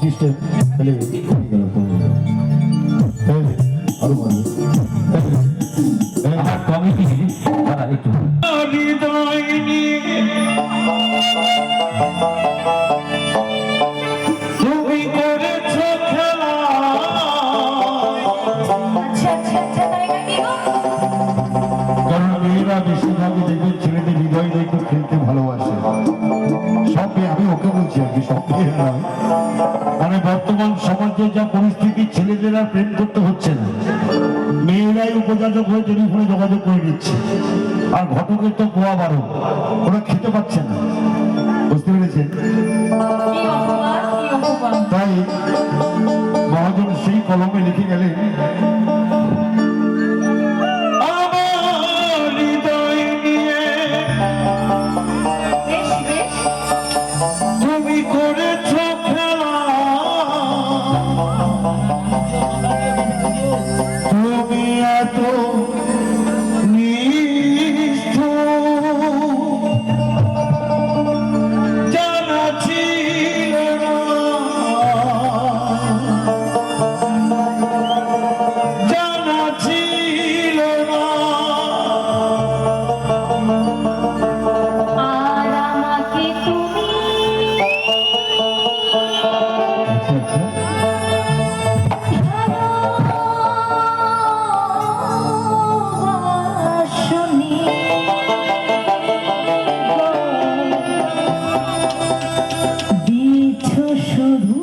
System তাহলে আরো ভালো কমিটি তারা একটু তুমি করেছ খেলা কারণ মেয়েরা বেশিরভাগই দেখবেন ছেলেদের হৃদয় দেখতে খেলতে ভালোবাসে। সব মেয়ে, আমি ওকে বলছি আর কি, সব মেয়ে নয়। মানে বর্তমান সমাজে যা পরিস্থিতি, ছেলেদের আর প্রেম করতে হচ্ছে না, মেয়েরাই উপযোজক হয়ে টেলিফোনে যোগাযোগ করে নিচ্ছে। আর ঘটকের তো গোয়া বারো, ওরা খেতে পাচ্ছে না, বুঝতে পেরেছেন? তাই মহাজন সেই কলমে লিখে গেলেন, তুমি করেছ খেলা, তুমি এত জানা ছিল না, জানা ছিল না। আর আমাকে তুমি ভালোবাসনি দিচ্ছ শুধু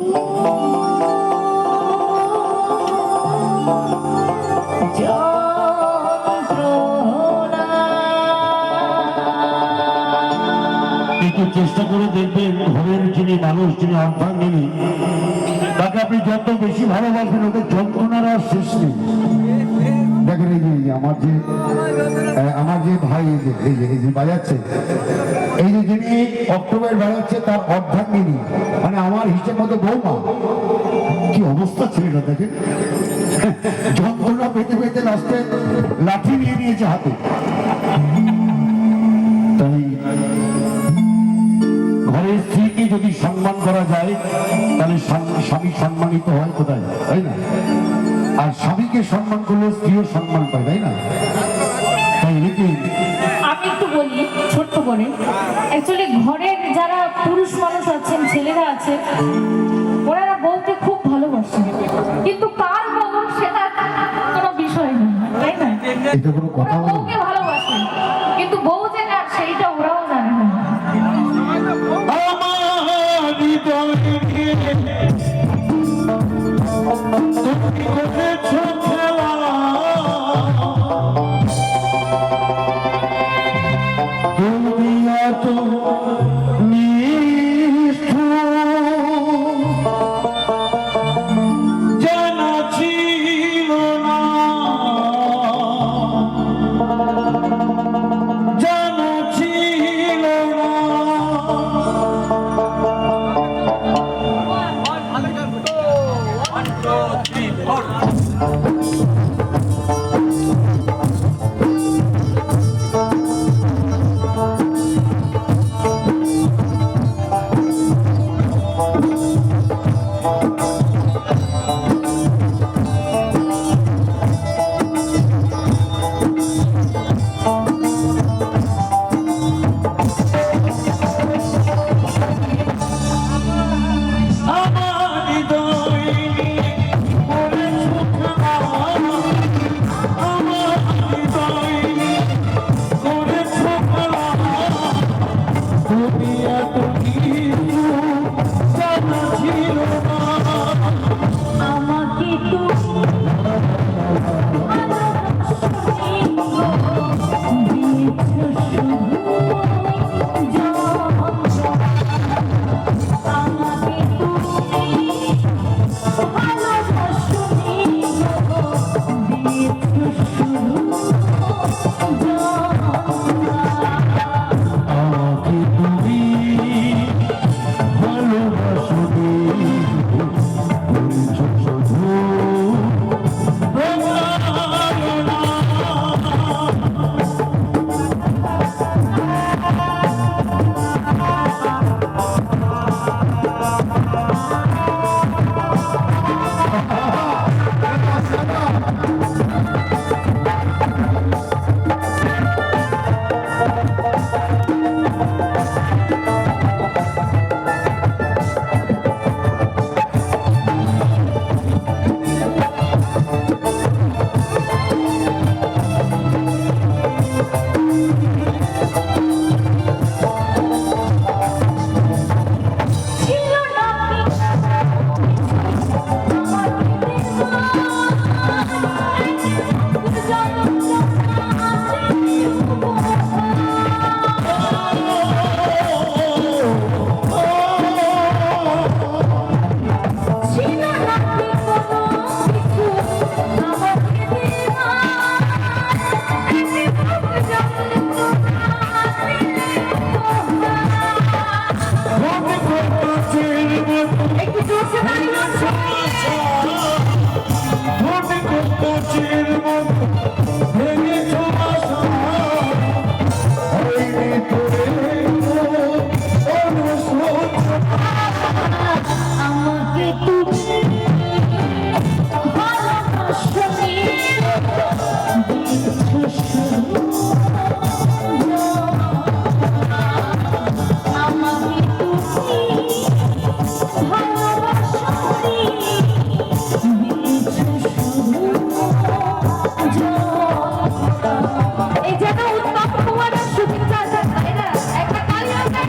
একটু চেষ্টা করে দেখবেন, ঘরের যিনি মানুষ, যিনি অর্ধাঙ্গিনী, তাকে আপনি যত বেশি ভালোবাসবেন, ওদের যন্ত্রণার আর শেষ নেই। দেখেন এই যে আমার যে ভাই, এই যে বাজাচ্ছে, এই যে যিনি অক্টোবর বাজাচ্ছে, তার অর্ধাঙ্গিনী, মানে আমার হিসেব মতো বৌমা। কি অবস্থা ছেলেটা দেখেন, যন্ত্রণা পেতে পেতে লাস্টে লাঠি নিয়ে নিয়েছে হাতে। তাই ঘরের স্ত্রীকে যদি সম্মান করা যায়, তাহলে স্বামী সম্মানিত হয় কোথায়, তাই না? আর স্বামীকে সম্মান করলে স্ত্রীও সম্মান পায়, তাই না? তাই রীতি আমি একটু বলি ছোট্ট করে, অ্যাকচুয়ালি ঘরের যারা পুরুষ মানুষ আছেন, ছেলেরা আছে, ওনারা বউকে খুব ভালোবাসে, কিন্তু কার বউ সেটা কোনো বিষয় না, তাই না? এটা কোনো কথা ওরা হলো? বউকে ভালোবাসে, কিন্তু বউ যে কার সেইটা ওরাও জানে না। আমার হৃদয়ে তুমি করেছ খেলা, তুমি এত নিষ্ঠুর, জানা ছিল না, জানা ছিল না। One, two, three, four. আমাকে তুমি ভালোবাসনি, আমাকে তুমি ভালোবাসনি, এই যেন উত্তম কুমারের শুটিং চলছে, তাই না? একটা কালী আছে।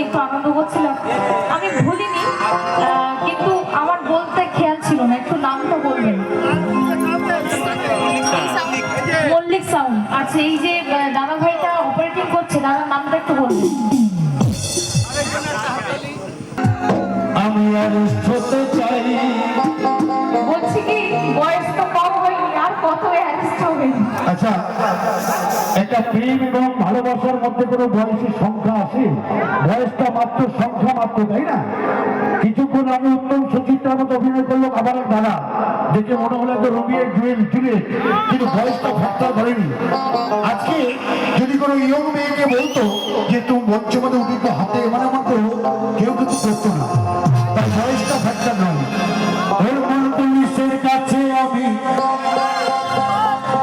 একটু আনন্দ করছিলাম, আমি ভুলিনি, কিন্তু আমার বলতে খেয়াল ছিল না। একটু নামটা বলবেন। মল্লিক সাউন্ড। আচ্ছা, এই যে দাদা ভাইটা অপারেটিং করছে, দাদার নামটা একটু বলবেন। আমি আর হতে চাই, বলছি কি বয়স তো কম হয়নি, আর কত অ্যারেস্ট হবে। আচ্ছা, একটা প্রেম এবং ভালোবাসার মধ্যে কোনো বয়সের সংখ্যা আছে? বয়সটা মাত্র সংখ্যা মাত্র, তাই না? কিছুক্ষণ আমি উত্তম সুচিত্রার মতো অভিনয় করলো আবার এক দাদা, দেখে মনে হলো তো রোমিও জুলিয়েট, কিন্তু বয়সটা ফ্যাক্টর ধরেনি। আজকে যদি কোনো ইয়ং মেয়েকে বলতো যে তুমি মঞ্চের মধ্যে উঠে হাতে মানে মতো, কেউ কিছু করতো না, তার বয়সটা ফ্যাক্টর নয়। ওর মন পুলিশের কাছে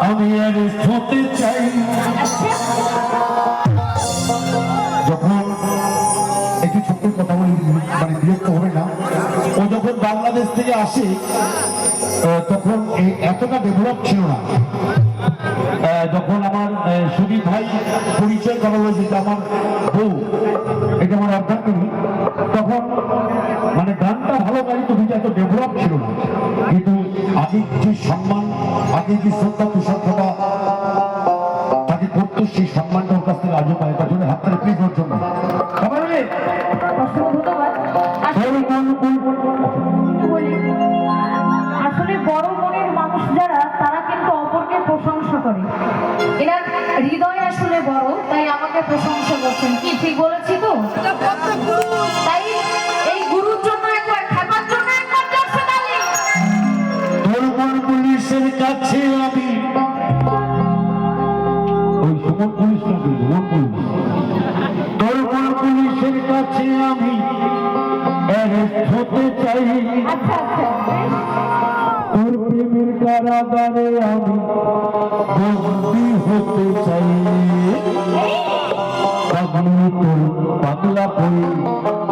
আমি আর হতে চাই। যখন একটু ছোট্ট কথা বলি, মানে বিরক্ত হবে না, ও যখন বাংলাদেশ থেকে আসে তখন এতটা ডেভেলপ ছিল না। যখন আমার সুদীপ ভাই পরিচয় করা হয়েছে যে আমার বউ, এটা আমার অর্ধাঙ্গিনী, তখন মানে গানটা ভালো গাই, তো এত ডেভেলপ ছিল না। কিন্তু আগে যে সম্মান, আগে যে শ্রদ্ধা তুষারটা তাকে করতো, সেই সম্মানটা ওর কাছ থেকে আজও পায়। তার জন্য হাত তারা প্লিজ ওর জন্য। আসলে বলি, আসলে বড় মনের মানুষ যারা তারা কিন্তু অপরকে প্রশংসা করে। এনার হৃদয় আসলে বড়, তাই আমাকে প্রশংসা করছেন। কি ঠিক বলেছি তো? তাই এই গুরুর জন্য একবার, ঠাকুর জন্য একবার জোরসে তালি। সুমন পুলিশের কাছে আমি ওই সুমন পুলিশ নাকি সুমন পুলিশ সুমন পুলিশের কাছে আমি অ্যারেস্ট হতে চাই। আচ্ছা আচ্ছা, বেশ। তোর প্রেমের কারাগারে আমি বন্দী হতে চাই। পাগলি তোর পাগলা কই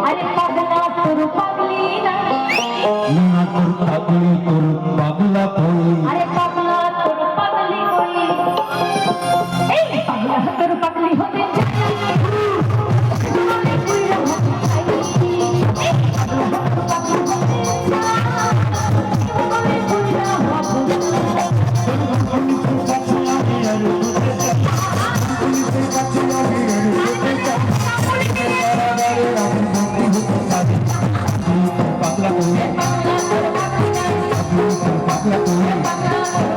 আরে পাগলা তোর পাগলি না, না তোর পাগলি তোর পাগলা কই। আরে পাগলা তোর পাগলি কই, এই পাগলা তোর পাগলি হতে চাই। জীবনে পুইরা হতে চাই, এই পাগলা তোর পাগলি হতে চাই। জীবনে পুইরা হতে চাই। পুলিশের কাছে আমি অ্যারেস্ট হতে চাই। পুলিশের কাছে আমি অ্যারেস্ট হতে চাই। প্রেমের কারাগারে আমি বন্দী হতে চাই। পাগলা কই পাগলা তোর পাগলি না, পাগলা কই পাগলা